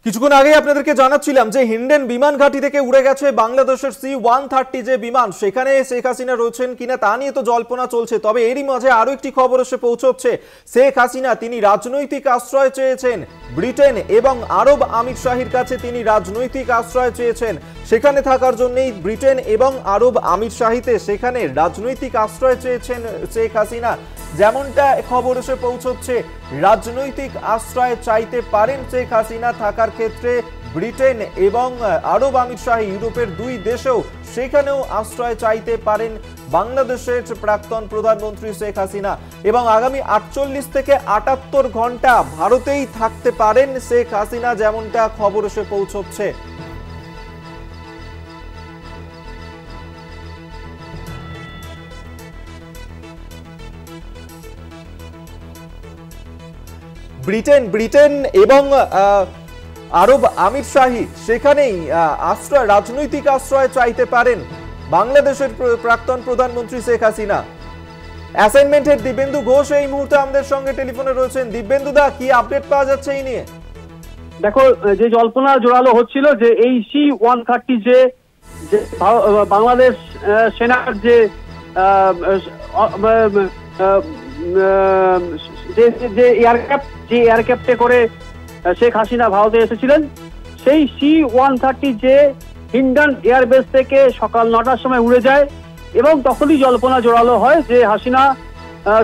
কিছুক্ষণ আগে আপনাদেরকে জানাচ্ছিলাম যে হিন্ডেন বিমান ঘাঁটি থেকে উড়ে গেছে বাংলাদেশের C-130 যে বিমান, সেখানে শেখ হাসিনা রয়েছেন কিনা তা নিয়ে তো জল্পনা চলছে। তবে এরই মাঝে আরো একটি খবর এসে পৌঁছচ্ছে। শেখ হাসিনা তিনি রাজনৈতিক আশ্রয় চেয়েছেন ব্রিটেন এবং আরব আমির শাহীর কাছে। তিনি রাজনৈতিক আশ্রয় চেয়েছেন, সেখানে থাকার জন্যই ব্রিটেন এবং আরব আমির শাহীতে সেখানে রাজনৈতিক আশ্রয় চেয়েছেন শেখ হাসিনা। যেমনটা খবর এসে পৌঁছচ্ছে, রাজনৈতিক আশ্রয় চাইতে পারেন শেখ হাসিনা থাকার ক্ষেত্রে ব্রিটেন এবং আরব আমির শাহী, ইউরোপের দুই দেশেও সেখানেও আশ্রয় চাইতে পারেন বাংলাদেশের প্রাক্তন প্রধানমন্ত্রী শেখ হাসিনা। এবং আগামী 48 থেকে 78 ঘন্টা ভারতেই থাকতে পারেন শেখ হাসিনা, যেমনটা খবর এসে পৌঁছচ্ছে। ব্রিটেন এবং আরব আমির শাহী সেখানেই আশ্রয়, রাজনৈতিক আশ্রয় চাইতে পারেন বাংলাদেশের প্রাক্তন প্রধানমন্ত্রী শেখ হাসিনা। অ্যাসাইনমেন্টের দিব্যেন্দু ঘোষ এই মুহূর্তে আমাদের সঙ্গে টেলিফোনে রয়েছেন। দিব্যেন্দু দা, কি আপডেট পাওয়া যাচ্ছে এই নিয়ে? দেখো, যে জল্পনা জোরালো হচ্ছিল যে এই C-130 যে বাংলাদেশ সেনার যে এয়ারক্রাফটে করে শেখ হাসিনা ভারতে এসেছিলেন, সেই C-130 যে হিন্ডন এয়ারবেস থেকে সকাল 9টার সময় উড়ে যায় এবং তখনই জল্পনা জোরালো হয় যে হাসিনা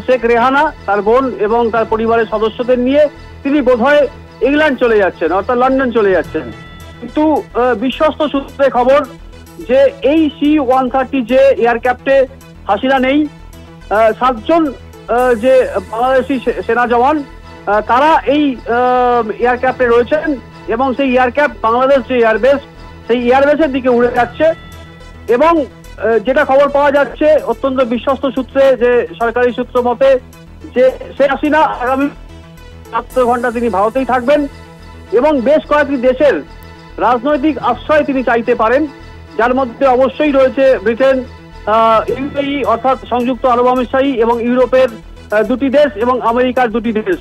শেখ রেহানা, তার বোন এবং তার পরিবারের সদস্যদের নিয়ে তিনি বোধহয় ইংল্যান্ড চলে যাচ্ছেন, অর্থাৎ লন্ডন চলে যাচ্ছেন। কিন্তু বিশ্বস্ত সূত্রে খবর যে এই C-130 যে এয়ারক্রাফটে হাসিনা নেই। 7 জন যে বাংলাদেশি সেনা জওয়ান তারা এই এয়ারক্রাফটে রয়েছেন এবং সেই এয়ারক্রাফট বাংলাদেশ যে এয়ারবেস, সেই এয়ারবেসের দিকে উড়ে যাচ্ছে। এবং যেটা খবর পাওয়া যাচ্ছে অত্যন্ত বিশ্বস্ত সূত্রে, যে সরকারি সূত্র মতে, যে শেখ হাসিনা আগামী 7 ঘন্টা তিনি ভারতেই থাকবেন এবং বেশ কয়েকটি দেশের রাজনৈতিক আশ্রয় তিনি চাইতে পারেন, যার মধ্যে অবশ্যই রয়েছে ব্রিটেন, ইউএই অর্থাৎ সংযুক্ত আরব আমিরশাহী এবং ইউরোপের 2টি দেশ এবং আমেরিকার 2টি দেশ।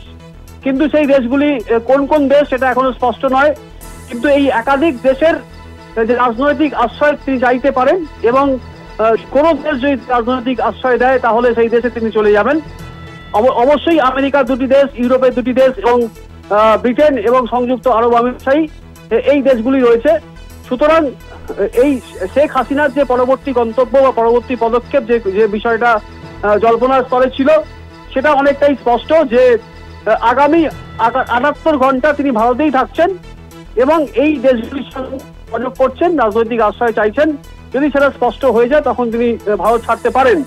কিন্তু সেই দেশগুলি কোন কোন দেশ সেটা এখনো স্পষ্ট নয়। কিন্তু এই একাধিক দেশের যে রাজনৈতিক আশ্রয় তিনি চাইতে পারেন এবং কোন দেশ যদি রাজনৈতিক আশ্রয় দেয় তাহলে সেই দেশে তিনি চলে যাবেন। অবশ্যই আমেরিকার 2টি দেশ, ইউরোপের 2টি দেশ এবং ব্রিটেন এবং সংযুক্ত আরব আমিরশাহী, এই দেশগুলি রয়েছে। সুতরাং এই শেখ হাসিনার যে পরবর্তী গন্তব্য বা পরবর্তী পদক্ষেপ, যে বিষয়টা জল্পনার স্তরে ছিল, সেটা অনেকটাই স্পষ্ট যে আগামী 78 ঘন্টা তিনি ভারতেই থাকছেন এবং এই দেশগুলির সঙ্গে যোগাযোগ করছেন, রাজনৈতিক আশ্রয় চাইছেন। যদি সেটা স্পষ্ট হয়ে যায় তখন তিনি ভারত ছাড়তে পারেন।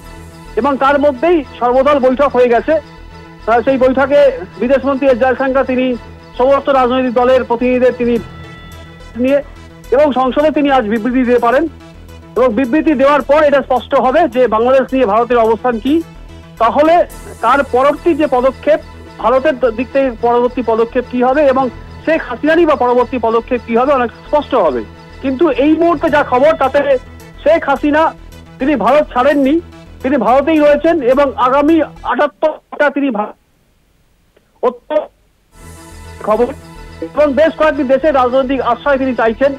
এবং তার মধ্যেই সর্বদল বৈঠক হয়ে গেছে। সেই বৈঠকে বিদেশমন্ত্রী এস জয়শঙ্কর তিনি সমস্ত রাজনৈতিক দলের প্রতিনিধিদের তিনি নিয়ে এবং সংসদে তিনি আজ বিবৃতি দিতে পারেন। এবং বিবৃতি দেওয়ার পর এটা স্পষ্ট হবে যে বাংলাদেশ নিয়ে ভারতের অবস্থান কি। তাহলে তার পরবর্তী যে পদক্ষেপ, ভারতের দিক থেকে পরবর্তী পদক্ষেপ কি হবে এবং শেখ হাসিনারই বা পরবর্তী পদক্ষেপ কি হবে অনেক স্পষ্ট হবে। কিন্তু এই মুহূর্তে যা খবর তাতে শেখ হাসিনা তিনি ভারত ছাড়েননি, তিনি ভারতেই রয়েছেন এবং আগামী 78 ঘন্টা তিনি খবর এবং বেশ কয়েকটি দেশের রাজনৈতিক আশ্রয় তিনি চাইছেন।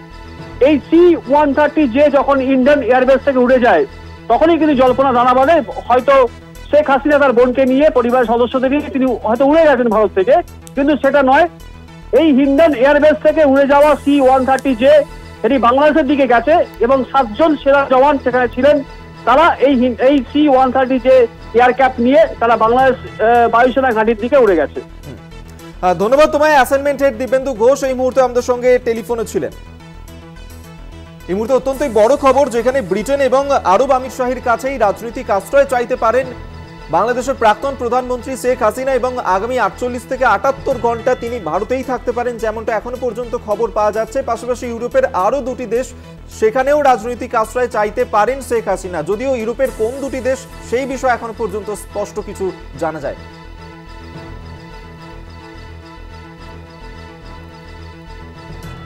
এই C-130 যে যখন ইন্ডিয়ান এয়ারবেস থেকে উড়ে যায় তখনই কিন্তু জল্পনা দানা বাঁধে, হয়তো শেখ হাসিনা তার বোনকে নিয়ে, পরিবারের সদস্যদের নিয়ে তিনি হয়তো উড়ে গেছেন ভারত থেকে। কিন্তু সেটা নয়, এই হিন্ডন এয়ারবেস থেকে উড়ে যাওয়া C-130 যে এটি বাংলাদেশের দিকে গেছে এবং 7 জন সেনা জওয়ান সেখানে ছিলেন। তারা এই C-130 যে এয়ারক্রাফট নিয়ে তারা বাংলাদেশ বায়ুসেনা ঘাঁটির দিকে উড়ে গেছে। ধন্যবাদ তোমায় অ্যাসাইনমেন্ট হেড দিব্যেন্দু ঘোষ এই মুহূর্তে আমাদের সঙ্গে টেলিফোনে ছিলেন। এই মুহূর্তে অত্যন্তই বড় খবর, যেখানে ব্রিটেন এবং আরব আমির শাহীর কাছেই রাজনৈতিক আশ্রয় চাইতে পারেন বাংলাদেশের প্রাক্তন প্রধানমন্ত্রী শেখ হাসিনা এবং আগামী 48 থেকে 78 ঘন্টা তিনি ভারতেই থাকতে পারেন, যেমনটা এখনো পর্যন্ত খবর পাওয়া যাচ্ছে। পাশাপাশি ইউরোপের আরো 2টি দেশ, সেখানেও রাজনৈতিক আশ্রয় চাইতে পারেন শেখ হাসিনা। যদিও ইউরোপের কোন 2টি দেশ সেই বিষয়ে এখনো পর্যন্ত স্পষ্ট কিছু জানা যায়।